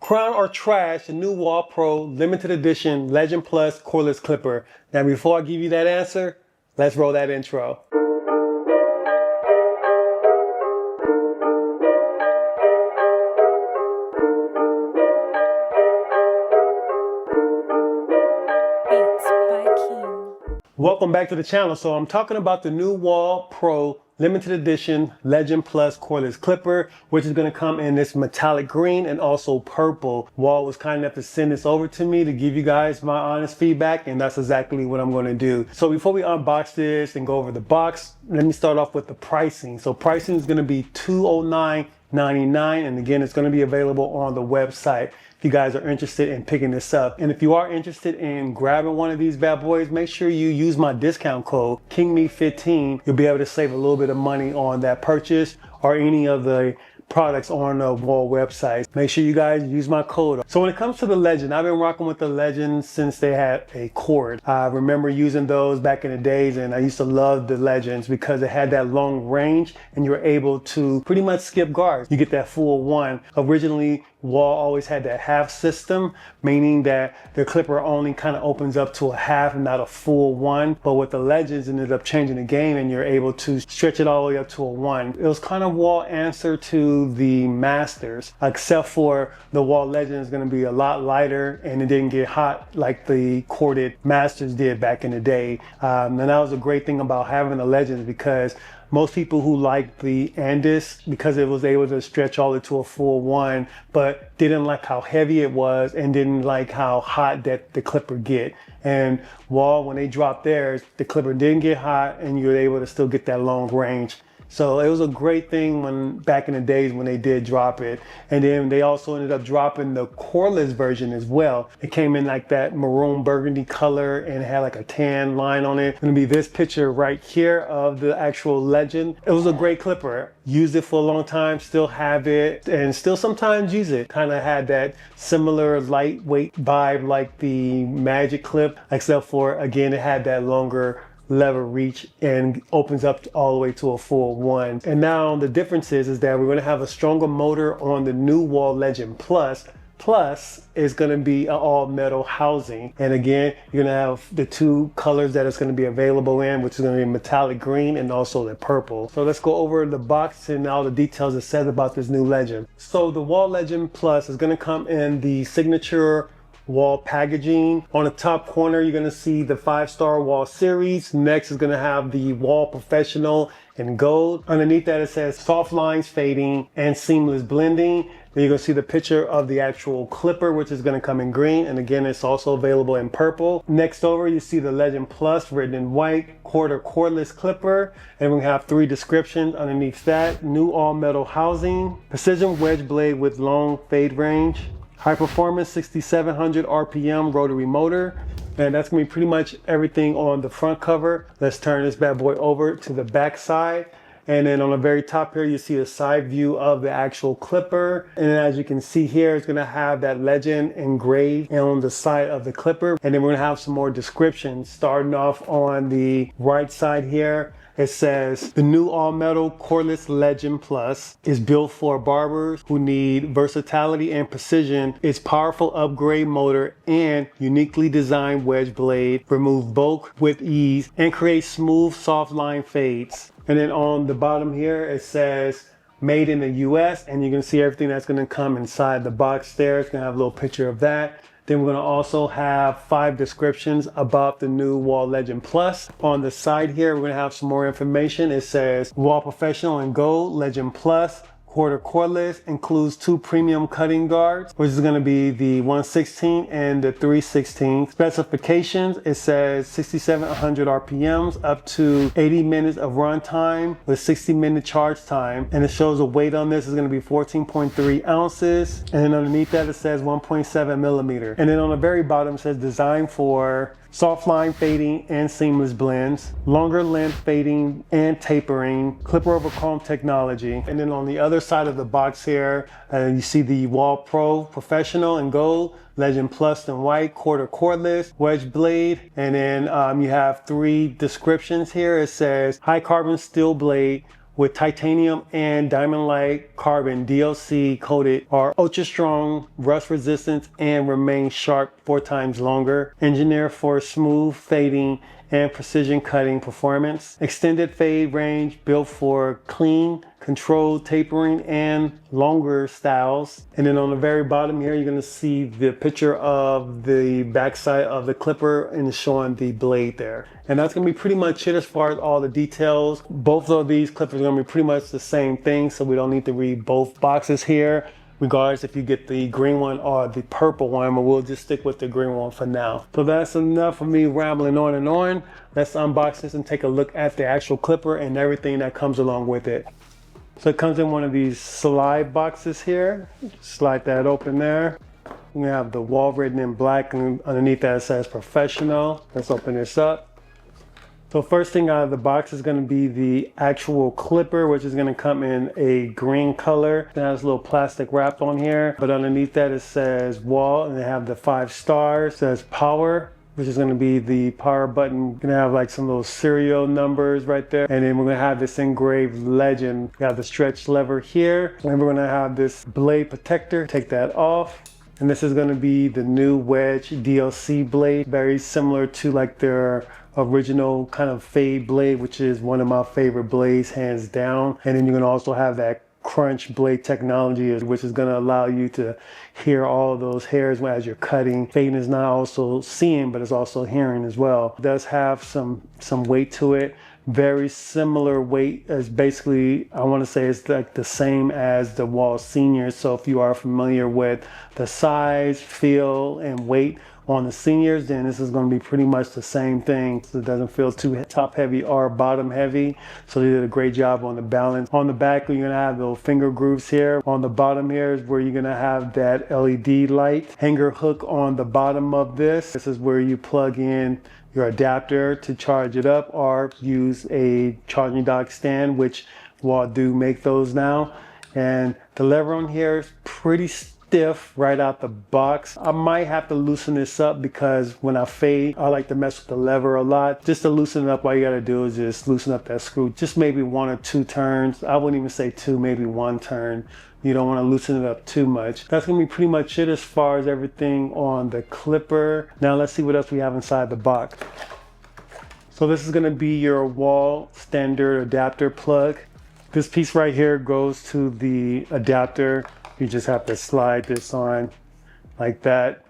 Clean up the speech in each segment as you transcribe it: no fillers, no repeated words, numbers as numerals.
Crown or trash the new Wahl Pro limited edition Legend Plus cordless clipper? Now before I give you that answer, let's roll that intro. Welcome back to the channel. So I'm talking about the new Wahl Pro limited edition Legend Plus cordless clipper, which is going to come in this metallic green and also purple. Wahl was kind enough to send this over to me to give you guys my honest feedback, and that's exactly what I'm going to do. So before we unbox this and go over the box, let me start off with the pricing. So pricing is going to be $209.99, and again, it's going to be available on the website if you guys are interested in picking this up. And if you are interested in grabbing one of these bad boys, make sure you use my discount code KingMe15. You'll be able to save a little bit of money on that purchase or any of the products on the Wahl website. Make sure you guys use my code. So when it comes to the Legend, I've been rocking with the Legend since they had a cord. I remember using those back in the days, and I used to love the Legends because it had that long range and you were able to pretty much skip guards. You get that full one. Originally, Wahl always had that half system, meaning that the clipper only kind of opens up to a half and not a full one. But with the Legends, it ended up changing the game and you're able to stretch it all the way up to a one. It was kind of Wahl answer to the Masters, except for the Wahl Legend is going to be a lot lighter and it didn't get hot like the corded Masters did back in the day. And that was a great thing about having the Legends, because most people who liked the Andis, because it was able to stretch all the way to a full one, but didn't like how heavy it was and didn't like how hot that the clipper get. And Wahl, when they dropped theirs, the clipper didn't get hot and you were able to still get that long range. So it was a great thing when back in the days when they did drop it. And then they also ended up dropping the cordless version as well. It came in like that maroon burgundy color and it had like a tan line on it. It's gonna be this picture right here of the actual Legend. It was a great clipper. Used it for a long time, still have it, and still sometimes use it. Kind of had that similar lightweight vibe like the Magic Clip, except for, again, it had that longer lever reach and opens up all the way to a full one. And now the difference is that we're going to have a stronger motor on the new Wahl Legend Plus. Plus is going to be an all metal housing. And again, you're going to have the two colors that it's going to be available in, which is going to be metallic green and also the purple. So let's go over the box and all the details it says about this new Legend. So the Wahl Legend Plus is going to come in the signature Wahl packaging. On the top corner, you're going to see the 5-star Wahl series. Next is going to have the Wahl Professional in gold. Underneath that, it says soft lines fading and seamless blending. Then you're going to see the picture of the actual clipper, which is going to come in green. And again, it's also available in purple. Next over, you see the Legend Plus written in white, quarter cordless clipper. And we have 3 descriptions underneath that. New all metal housing, precision wedge blade with long fade range, high performance 6700 RPM rotary motor. And that's gonna be pretty much everything on the front cover. Let's turn this bad boy over to the back side. And then on the very top here, you see a side view of the actual clipper. And then as you can see here, it's gonna have that Legend engraved on the side of the clipper. And then we're gonna have some more descriptions starting off on the right side here. It says, the new all-metal cordless Legend Plus is built for barbers who need versatility and precision. Its powerful upgrade motor and uniquely designed wedge blade remove bulk with ease and create smooth, soft line fades. And then on the bottom here, it says, made in the US, and you can see everything that's gonna come inside the box there. It's gonna have a little picture of that. Then we're going to also have 5 descriptions about the new Wahl Legend Plus. On the side here, we're going to have some more information. It says Wahl Professional in gold, Legend Plus, quarter cordless, includes 2 premium cutting guards, which is going to be the 1/16 and the 3/16. Specifications, it says 6700 RPMs, up to 80 minutes of run time with 60-minute charge time. And it shows the weight on this is going to be 14.3 ounces. And then underneath that, it says 1.7 millimeter. And then on the very bottom, it says designed for soft line fading and seamless blends, longer length fading and tapering, clipper over comb technology. And then on the other side of the box here, you see the Wahl Pro Professional in gold, Legend Plus in white, quarter cordless, wedge blade. And then you have 3 descriptions here. It says high carbon steel blade, with titanium and diamond-like carbon DLC coated, are ultra strong, rust resistant, and remain sharp 4 times longer. Engineered for smooth fading and precision cutting performance. Extended fade range built for clean, controlled tapering and longer styles. And then on the very bottom here, you're gonna see the picture of the backside of the clipper and showing the blade there. And that's gonna be pretty much it as far as all the details. Both of these clippers are gonna be pretty much the same thing, so we don't need to read both boxes here, regardless if you get the green one or the purple one, but we'll just stick with the green one for now. So that's enough of me rambling on and on. Let's unbox this and take a look at the actual clipper and everything that comes along with it. So it comes in one of these slide boxes here. Slide that open there. We have the Wahl written in black, and underneath that it says professional. Let's open this up. So first thing out of the box is going to be the actual clipper, which is going to come in a green color. It has a little plastic wrap on here, but underneath that it says Wahl, and they have the 5 stars. It says power, which is going to be the power button. We're going to have like some little serial numbers right there. And then we're going to have this engraved legend. We have the stretch lever here. And we're going to have this blade protector. Take that off. And this is going to be the new wedge DLC blade, very similar to like their original kind of fade blade, which is one of my favorite blades, hands down. And then you're going to also have that crunch blade technology, which is going to allow you to hear all of those hairs as you're cutting. Fading is not also seeing, but it's also hearing as well. It does have some weight to it. Very similar weight as basically, I want to say it's like the same as the Wahl Senior. So if you are familiar with the size, feel, and weight on the seniors, then this is going to be pretty much the same thing. So it doesn't feel too top heavy or bottom heavy. So they did a great job on the balance. On the back, you're going to have those finger grooves here. On the bottom here is where you're going to have that LED light hanger hook on the bottom of this. This is where you plug in your adapter to charge it up or use a charging dock stand, which Wahl do make those now. And the lever on here is pretty stiff right out the box. I might have to loosen this up because when I fade, I like to mess with the lever a lot. Just to loosen it up, all you gotta do is just loosen up that screw. Just maybe 1 or 2 turns. I wouldn't even say 2, maybe 1 turn. You don't want to loosen it up too much. That's going to be pretty much it as far as everything on the clipper. Now let's see what else we have inside the box. So this is going to be your Wahl standard adapter plug. This piece right here goes to the adapter. You just have to slide this on like that,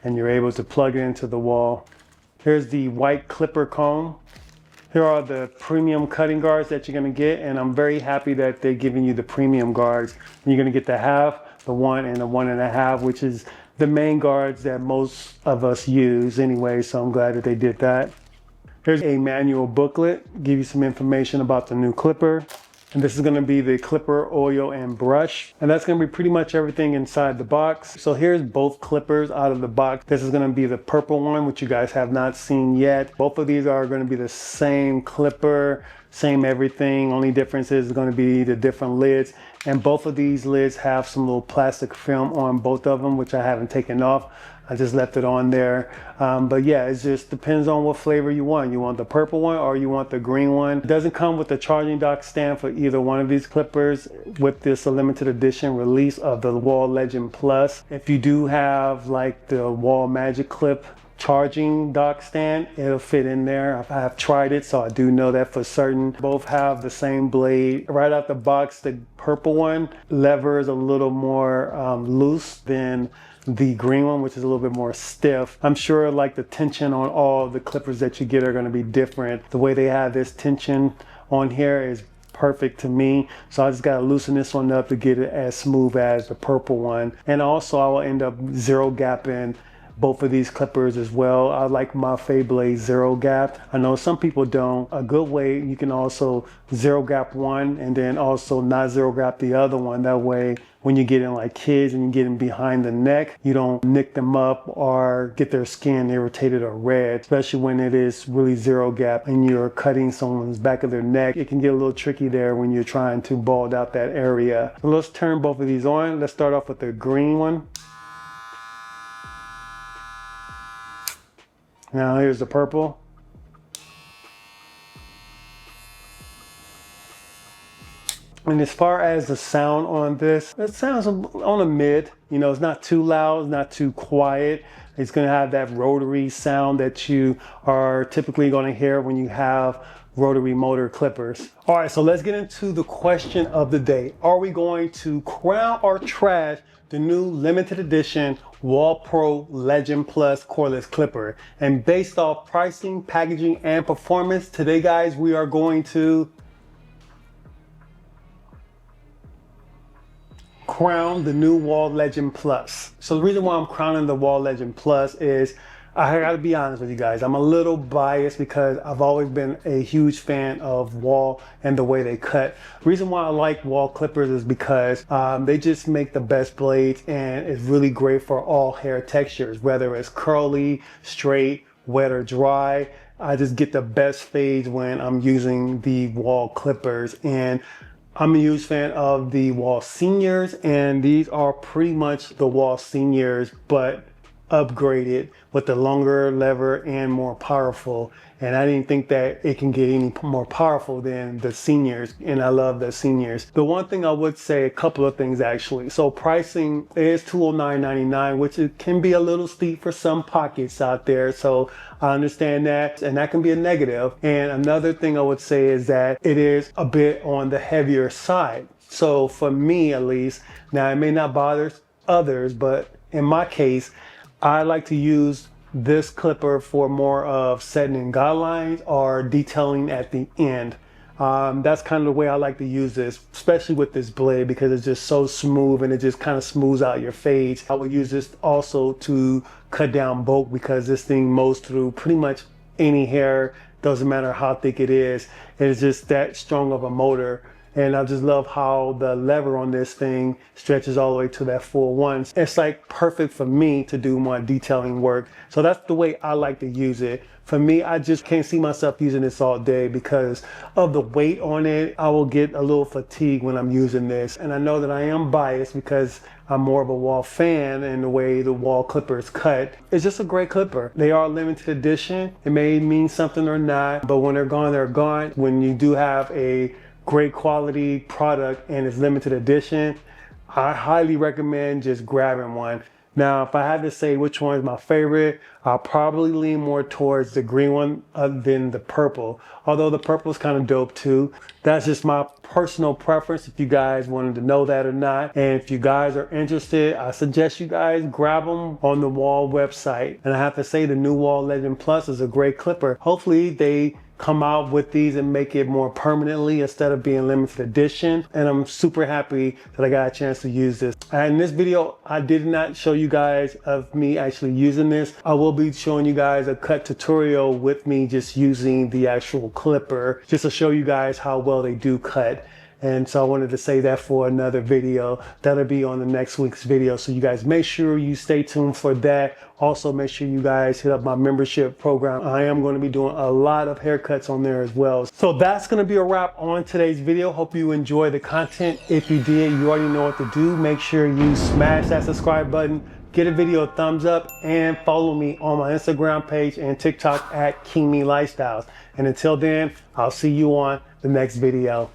and you're able to plug it into the Wahl. Here's the white clipper comb. Here are the premium cutting guards that you're going to get, and I'm very happy that they're giving you the premium guards. And you're going to get the half, the 1, and the 1.5, which is the main guards that most of us use anyway, so I'm glad that they did that. Here's a manual booklet, give you some information about the new clipper. And this is going to be the clipper, oil, and brush. And that's going to be pretty much everything inside the box. So here's both clippers out of the box. This is going to be the purple one, which you guys have not seen yet. Both of these are going to be the same clipper, same everything. Only difference is going to be the different lids. And both of these lids have some little plastic film on both of them, which I haven't taken off. I just left it on there. But yeah, it just depends on what flavor you want. You want the purple one or you want the green one. It doesn't come with a charging dock stand for either one of these clippers with this limited edition release of the Wahl Legend Plus. If you do have like the Wahl Magic Clip charging dock stand, it'll fit in there. I've tried it, so I do know that for certain. Both have the same blade. Right out the box, the purple one lever is a little more loose than the green one, which is a little bit more stiff. I'm sure like the tension on all the clippers that you get are going to be different. The way they have this tension on here is perfect to me, so I just got to loosen this one up to get it as smooth as the purple one. And also I will end up zero gapping both of these clippers as well. I like my fade blade zero gap. I know some people don't. A good way, you can also zero gap one and then also not zero gap the other one. That way when you get in like kids and you get in behind the neck, you don't nick them up or get their skin irritated or red, especially when it is really zero gap and you're cutting someone's back of their neck. It can get a little tricky there when you're trying to bald out that area. So let's turn both of these on. Let's start off with the green one. Now here's the purple. And as far as the sound on this, it sounds on a mid. You know, it's not too loud, it's not too quiet. It's gonna have that rotary sound that you are typically gonna hear when you have rotary motor clippers. All right, so let's get into the question of the day. Are we going to crown or trash the new limited edition Wahl Pro Legend Plus cordless clipper? And based off pricing, packaging, and performance, today guys, we are going to crown the new Wahl Legend Plus. So the reason why I'm crowning the Wahl Legend Plus is, I gotta be honest with you guys, I'm a little biased because I've always been a huge fan of Wahl and the way they cut. The reason why I like Wahl clippers is because they just make the best blades, and it's really great for all hair textures, whether it's curly, straight, wet, or dry. I just get the best fades when I'm using the Wahl clippers. And I'm a huge fan of the Wahl Seniors, and these are pretty much the Wahl Seniors, but upgraded with the longer lever and more powerful. And I didn't think that it can get any more powerful than the Seniors, and I love the Seniors. The one thing I would say, a couple of things actually. So pricing is $209.99, which it can be a little steep for some pockets out there. So I understand that, and that can be a negative. And another thing I would say is that it is a bit on the heavier side. So for me at least, now it may not bother others, but in my case, I like to use this clipper for more of setting in guidelines or detailing at the end. That's kind of the way I like to use this, especially with this blade, because it's just so smooth and it just kind of smooths out your fades. I would use this also to cut down bulk, because this thing mows through pretty much any hair, doesn't matter how thick it is. It's just that strong of a motor. And I just love how the lever on this thing stretches all the way to that full one. It's like perfect for me to do my detailing work. So that's the way I like to use it. For me, I just can't see myself using this all day because of the weight on it. I will get a little fatigued when I'm using this. And I know that I am biased because I'm more of a Wahl fan, and the way the Wahl clipper is cut. It's just a great clipper. They are limited edition. It may mean something or not, but when they're gone, they're gone. When you do have a great quality product and it's limited edition, I highly recommend just grabbing one. Now, if I had to say which one is my favorite, I'll probably lean more towards the green one than the purple. Although the purple is kind of dope too. That's just my personal preference, if you guys wanted to know that or not. And if you guys are interested, I suggest you guys grab them on the Wahl website. And I have to say, the new Wahl Legend Plus is a great clipper. Hopefully they come out with these and make it more permanently instead of being limited edition. And I'm super happy that I got a chance to use this. And in this video, I did not show you guys of me actually using this. I will be showing you guys a cut tutorial with me just using the actual clipper, just to show you guys how well they do cut. And so I wanted to say that for another video. That'll be on the next week's video. So you guys make sure you stay tuned for that. Also make sure you guys hit up my membership program. I am going to be doing a lot of haircuts on there as well. So that's going to be a wrap on today's video. Hope you enjoy the content. If you did, you already know what to do. Make sure you smash that subscribe button, get a video a thumbs up, and follow me on my Instagram page and TikTok at Kingmelifestyles. And until then, I'll see you on the next video.